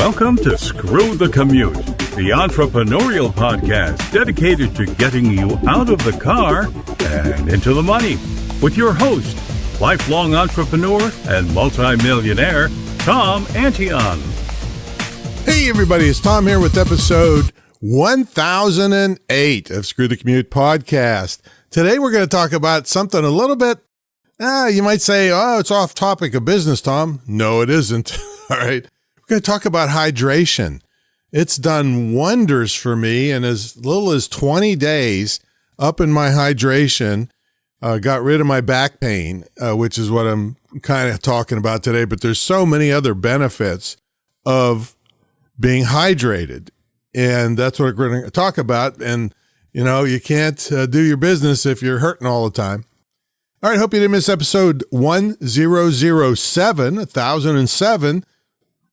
Welcome to Screw the Commute, the entrepreneurial podcast dedicated to getting you out of the car and into the money. With your host, lifelong entrepreneur and multimillionaire, Tom Antion. Hey everybody, it's Tom here with episode 1008 of Screw the Commute podcast. Today we're going to talk about something a little bit, you might say, oh, it's off topic of business, Tom. No, it isn't. All right. We're going to talk about hydration. It's done wonders for me, and as little as 20 days up in my hydration, got rid of my back pain, which is what I'm kind of talking about today. But there's so many other benefits of being hydrated, and that's what we're going to talk about. And, you know, you can't do your business if you're hurting all the time. All right, hope you didn't miss episode 1007.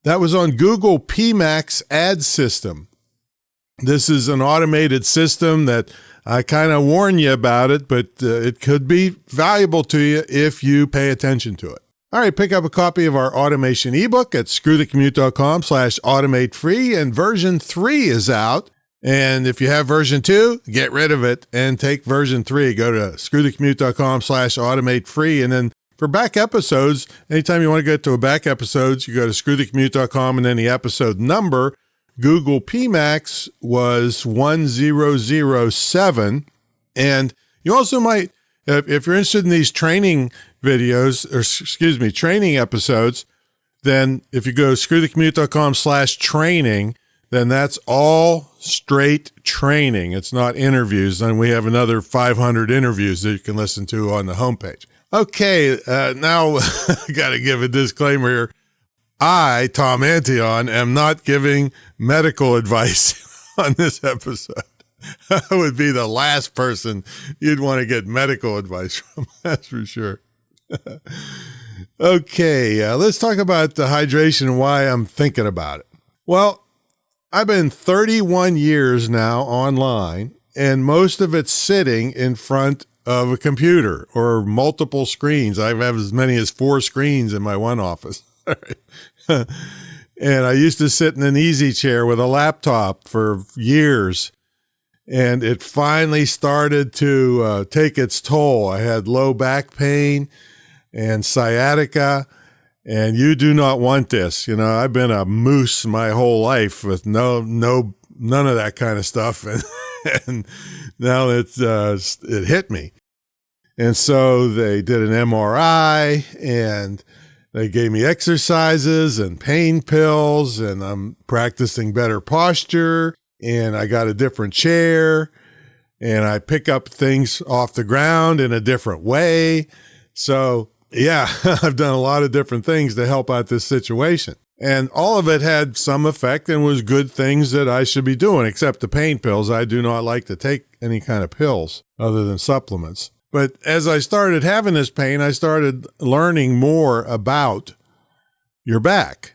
That was on Google PMax ad system. This is an automated system that I kind of warn you about it, but it could be valuable to you if you pay attention to it. All right, pick up a copy of our automation ebook at screwthecommute.com/automate free, and version 3 is out. And if you have version 2, get rid of it and take version 3. Go to screwthecommute.com/automate free, and then for back episodes, anytime you want to get to a back episodes, you go to screwthecommute.com and then the episode number. Google PMax was 1007. And you also might, if you're interested in these training videos, training episodes, then if you go to screwthecommute.com/training, then that's all straight training. It's not interviews. And we have another 500 interviews that you can listen to on the homepage. Okay, now I got to give a disclaimer here. I, Tom Antion, am not giving medical advice on this episode. I would be the last person you'd want to get medical advice from, that's for sure. Okay, let's talk about the hydration and why I'm thinking about it. Well, I've been 31 years now online, and most of it sitting in front of a computer or multiple screens. I have as many as 4 screens in my one office. And I used to sit in an easy chair with a laptop for years. And it finally started to take its toll. I had low back pain and sciatica, and you do not want this. You know, I've been a moose my whole life with none of that kind of stuff. And now it hit me. And so they did an MRI, and they gave me exercises and pain pills, and I'm practicing better posture, and I got a different chair, and I pick up things off the ground in a different way. So yeah, I've done a lot of different things to help out this situation. And all of it had some effect and was good things that I should be doing, except the pain pills. I do not like to take any kind of pills other than supplements. But as I started having this pain, I started learning more about your back.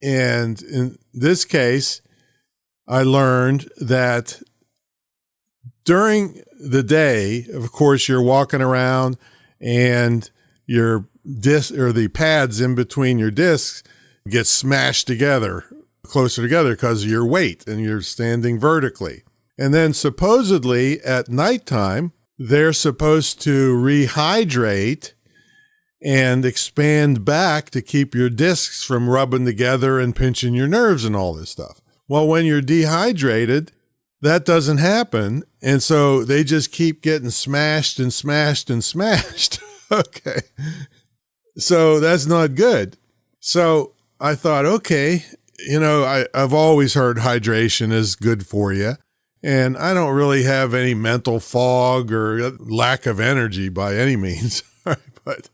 And in this case, I learned that during the day, of course, you're walking around and your disc or the pads in between your discs get smashed together, closer together because of your weight, and you're standing vertically. And then supposedly at nighttime, they're supposed to rehydrate and expand back to keep your discs from rubbing together and pinching your nerves and all this stuff. Well, when you're dehydrated, that doesn't happen. And so they just keep getting smashed and smashed and smashed. Okay. So that's not good. So I thought, okay, you know, I've always heard hydration is good for you. And I don't really have any mental fog or lack of energy by any means. But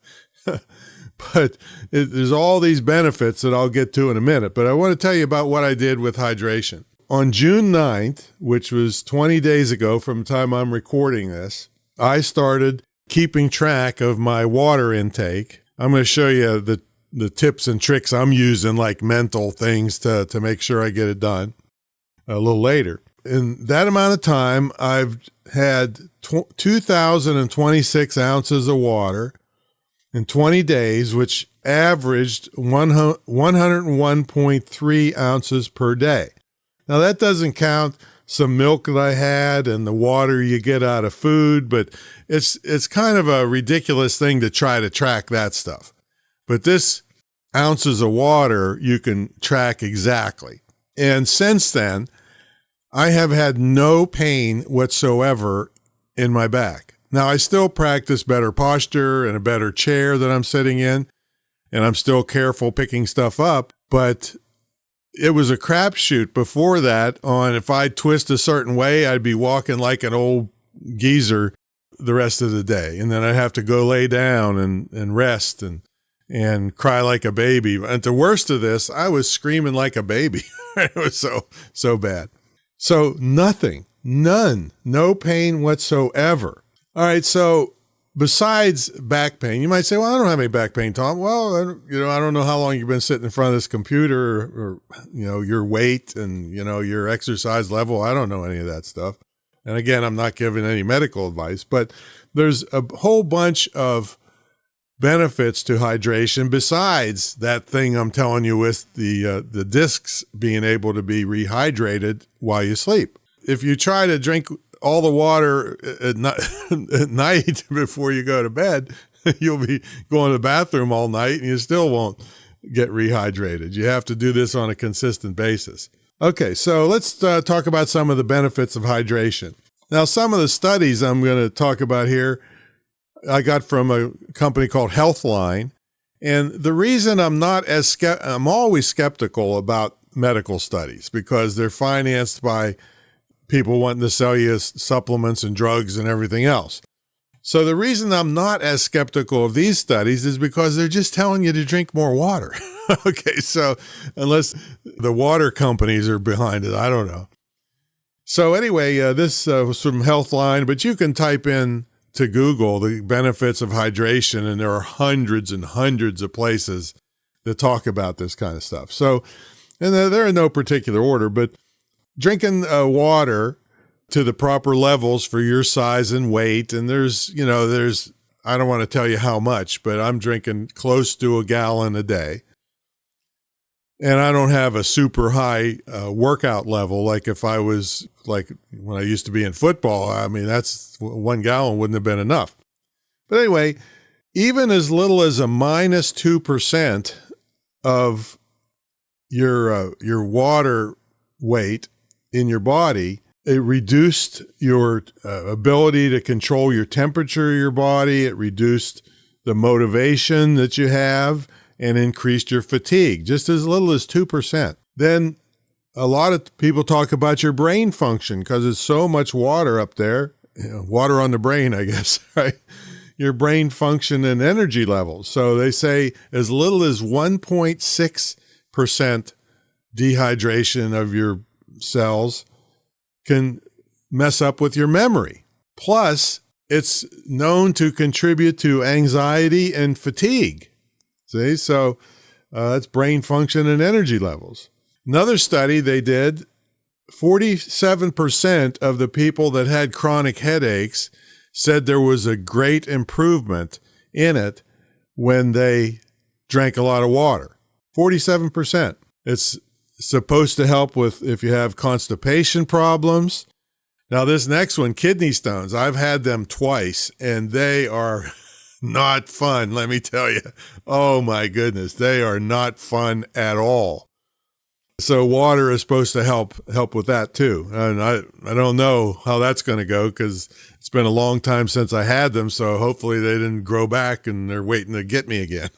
there's all these benefits that I'll get to in a minute. But I want to tell you about what I did with hydration. On June 9th, which was 20 days ago from the time I'm recording this, I started keeping track of my water intake. I'm going to show you the tips and tricks I'm using, like mental things to make sure I get it done a little later. In that amount of time, I've had 2,026 ounces of water, in 20 days, which averaged 101.3 ounces per day. Now, that doesn't count some milk that I had and the water you get out of food, but it's kind of a ridiculous thing to try to track that stuff. But this ounces of water you can track exactly. And since then, I have had no pain whatsoever in my back. Now, I still practice better posture and a better chair that I'm sitting in, and I'm still careful picking stuff up, but it was a crapshoot before that on if I twist a certain way, I'd be walking like an old geezer the rest of the day. And then I'd have to go lay down and rest and cry like a baby. And the worst of this, I was screaming like a baby. It was so bad. So no pain whatsoever. All right, so besides back pain, you might say, well, I don't have any back pain, Tom. Well, I don't know how long you've been sitting in front of this computer or your weight and, your exercise level. I don't know any of that stuff. And again, I'm not giving any medical advice, but there's a whole bunch of benefits to hydration besides that thing I'm telling you with the discs being able to be rehydrated while you sleep. If you try to drink all the water at night before you go to bed, you'll be going to the bathroom all night and you still won't get rehydrated. You have to do this on a consistent basis. Okay, so let's talk about some of the benefits of hydration. Now, some of the studies I'm going to talk about here, I got from a company called Healthline. And the reason I'm always skeptical about medical studies because they're financed by people wanting to sell you supplements and drugs and everything else. So the reason I'm not as skeptical of these studies is because they're just telling you to drink more water. Okay, so unless the water companies are behind it, I don't know. So anyway, this was from Healthline, but you can type in to Google the benefits of hydration, and there are hundreds and hundreds of places that talk about this kind of stuff. So, and they're in no particular order, but drinking water to the proper levels for your size and weight. And there's, I don't want to tell you how much, but I'm drinking close to a gallon a day. And I don't have a super high workout level. Like if I was like when I used to be in football, I mean, that's 1 gallon wouldn't have been enough. But anyway, even as little as a -2% of your water weight in your body, it reduced your ability to control your temperature of your body. It reduced the motivation that you have and increased your fatigue, just as little as 2%. Then a lot of people talk about your brain function because there's so much water up there, water on the brain, I guess, right? Your brain function and energy levels. So they say as little as 1.6% dehydration of your cells can mess up with your memory. Plus, it's known to contribute to anxiety and fatigue. See, so that's brain function and energy levels. Another study they did, 47% of the people that had chronic headaches said there was a great improvement in it when they drank a lot of water. 47%. It's supposed to help with if you have constipation problems. Now, this next one, kidney stones, I've had them twice, and they are not fun, let me tell you. Oh, my goodness. They are not fun at all. So water is supposed to help with that, too. And I don't know how that's going to go because it's been a long time since I had them, so hopefully they didn't grow back and they're waiting to get me again.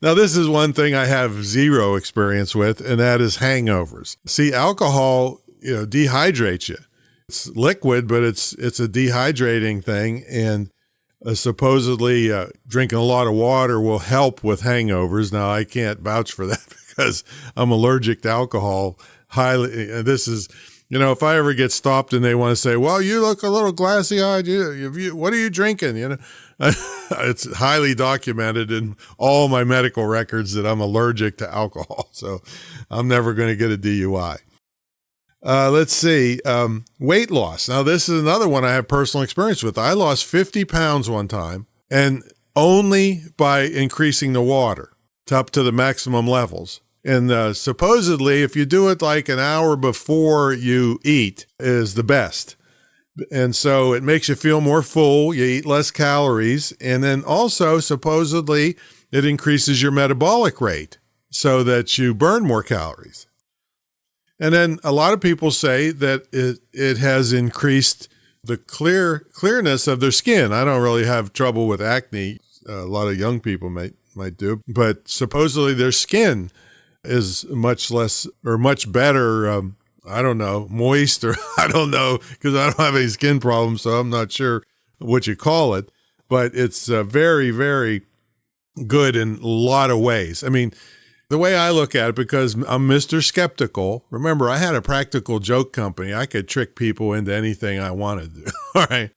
Now, this is one thing I have zero experience with, and that is hangovers. See, alcohol, dehydrates you. It's liquid, but it's a dehydrating thing, and supposedly drinking a lot of water will help with hangovers. Now, I can't vouch for that because I'm allergic to alcohol. This is, if I ever get stopped and they want to say, well, you look a little glassy-eyed, what are you drinking? It's highly documented in all my medical records that I'm allergic to alcohol. So I'm never going to get a DUI. Let's see. Weight loss. Now, this is another one I have personal experience with. I lost 50 pounds one time, and only by increasing the water up to the maximum levels. And supposedly, if you do it like an hour before you eat, is the best. And so it makes you feel more full. You eat less calories. And then also, supposedly, it increases your metabolic rate so that you burn more calories. And then a lot of people say that it has increased the clearness of their skin. I don't really have trouble with acne. A lot of young people might do. But supposedly their skin is much less or much better, moist, or I don't know, because I don't have any skin problems, so I'm not sure what you call it. But it's very, very good in a lot of ways. I mean, the way I look at it, because I'm Mr. Skeptical, remember, I had a practical joke company. I could trick people into anything I wanted to. All right.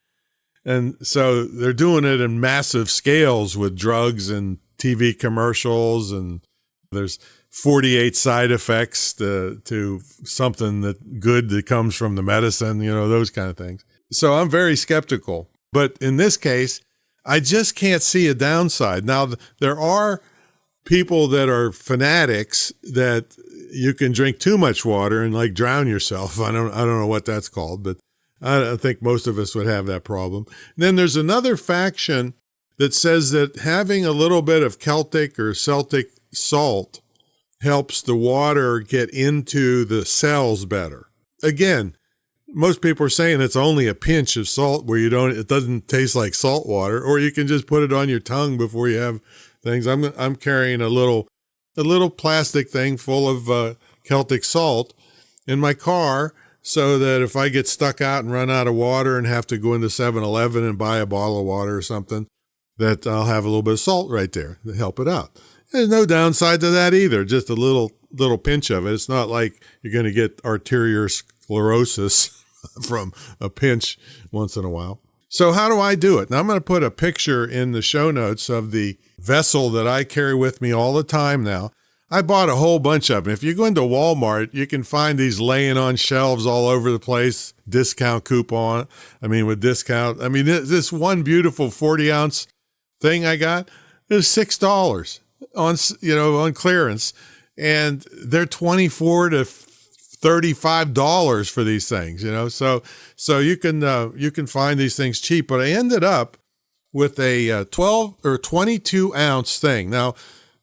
And so they're doing it in massive scales with drugs and TV commercials, and there's 48 side effects to something that comes from the medicine, those kind of things. So I'm very skeptical. But in this case, I just can't see a downside. Now, there are people that are fanatics that you can drink too much water and like drown yourself. I don't know what that's called, but I think most of us would have that problem. And then there's another faction that says that having a little bit of Celtic or Celtic salt helps the water get into the cells better. Again, most people are saying it's only a pinch of salt where it doesn't taste like salt water, or you can just put it on your tongue before you have things. I'm carrying a little plastic thing full of Celtic salt in my car, so that if I get stuck out and run out of water and have to go into 7-Eleven and buy a bottle of water or something, that I'll have a little bit of salt right there to help it out. There's no downside to that either, just a little pinch of it. It's not like you're going to get arteriosclerosis from a pinch once in a while. So how do I do it? Now, I'm going to put a picture in the show notes of the vessel that I carry with me all the time now. I bought a whole bunch of them. If you go into Walmart, you can find these laying on shelves all over the place, discount coupon. With discount. This one beautiful 40-ounce thing I got is $6 on clearance, and they're $24 to $35 for these things, so you can find these things cheap. But I ended up with a 12 or 22 ounce thing. Now,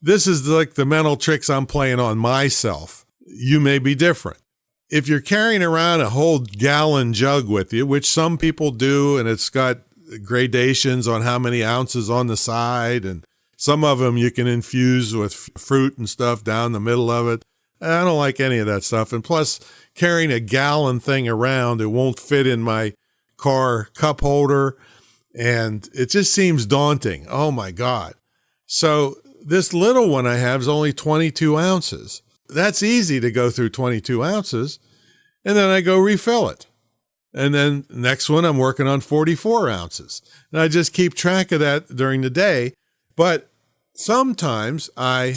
this is like the mental tricks I'm playing on myself. You may be different. If you're carrying around a whole gallon jug with you, which some people do, and it's got gradations on how many ounces on the side, and some of them you can infuse with fruit and stuff down the middle of it. I don't like any of that stuff. And plus, carrying a gallon thing around, it won't fit in my car cup holder, and it just seems daunting. Oh my God. So this little one I have is only 22 ounces. That's easy to go through 22 ounces, and then I go refill it. And then next one, I'm working on 44 ounces. And I just keep track of that during the day. But sometimes I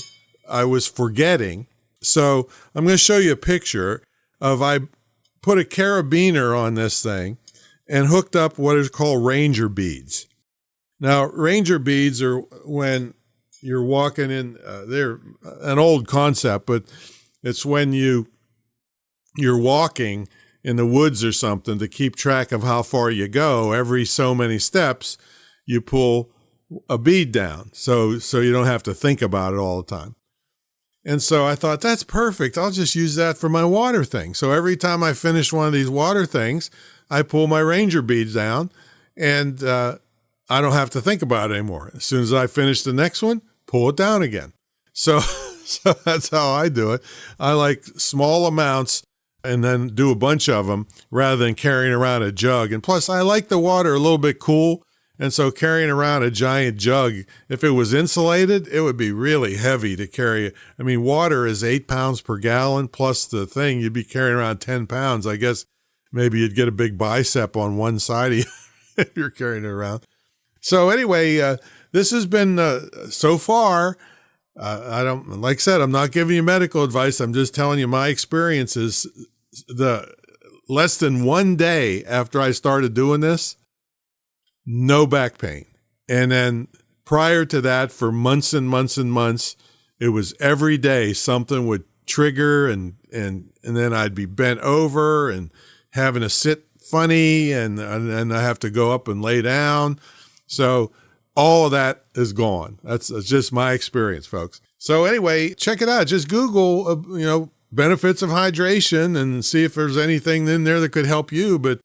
was forgetting. So I'm going to show you a picture of, I put a carabiner on this thing and hooked up what is called ranger beads. Now, ranger beads are when you're walking in, they're an old concept, but it's when you're walking in the woods or something to keep track of how far you go. Every so many steps, you pull a bead down, so you don't have to think about it all the time. And so I thought, that's perfect. I'll just use that for my water thing. So every time I finish one of these water things, I pull my ranger beads down, and I don't have to think about it anymore. As soon as I finish the next one, pull it down again. So that's how I do it. I like small amounts and then do a bunch of them rather than carrying around a jug. And plus, I like the water a little bit cool. And so carrying around a giant jug, if it was insulated, it would be really heavy to carry. Water is 8 pounds per gallon plus the thing. You'd be carrying around 10 pounds. I guess maybe you'd get a big bicep on one side of you if you're carrying it around. So anyway, this has been so far. Like I said, I'm not giving you medical advice. I'm just telling you my experiences. The less than 1 day after I started doing this, no back pain. And then prior to that, for months and months and months, it was every day something would trigger, and then I'd be bent over and having to sit funny, and I have to go up and lay down. So all of that is gone. That's just my experience, folks. So anyway, check it out. Just Google, benefits of hydration and see if there's anything in there that could help you. But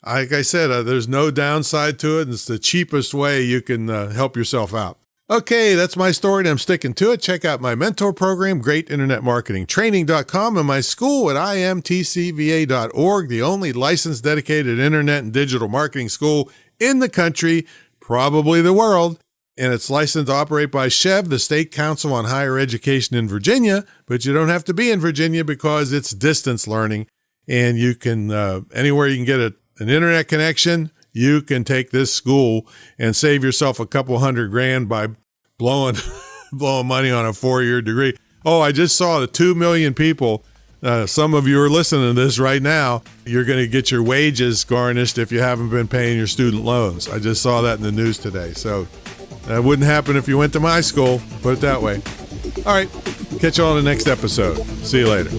like I said, there's no downside to it. And it's the cheapest way you can help yourself out. Okay, that's my story, and I'm sticking to it. Check out my mentor program, greatinternetmarketingtraining.com, and my school at imtcva.org, the only licensed, dedicated internet and digital marketing school in the country, probably the world. And it's licensed to operate by SCHEV, the State Council on Higher Education in Virginia, but you don't have to be in Virginia because it's distance learning. And you can, anywhere you can get an internet connection, you can take this school and save yourself a couple $100,000 by blowing money on a 4-year degree. Oh, I just saw the 2 million people. Some of you are listening to this right now. You're going to get your wages garnished if you haven't been paying your student loans. I just saw that in the news today. So that wouldn't happen if you went to my school, put it that way. All right. Catch you on the next episode. See you later.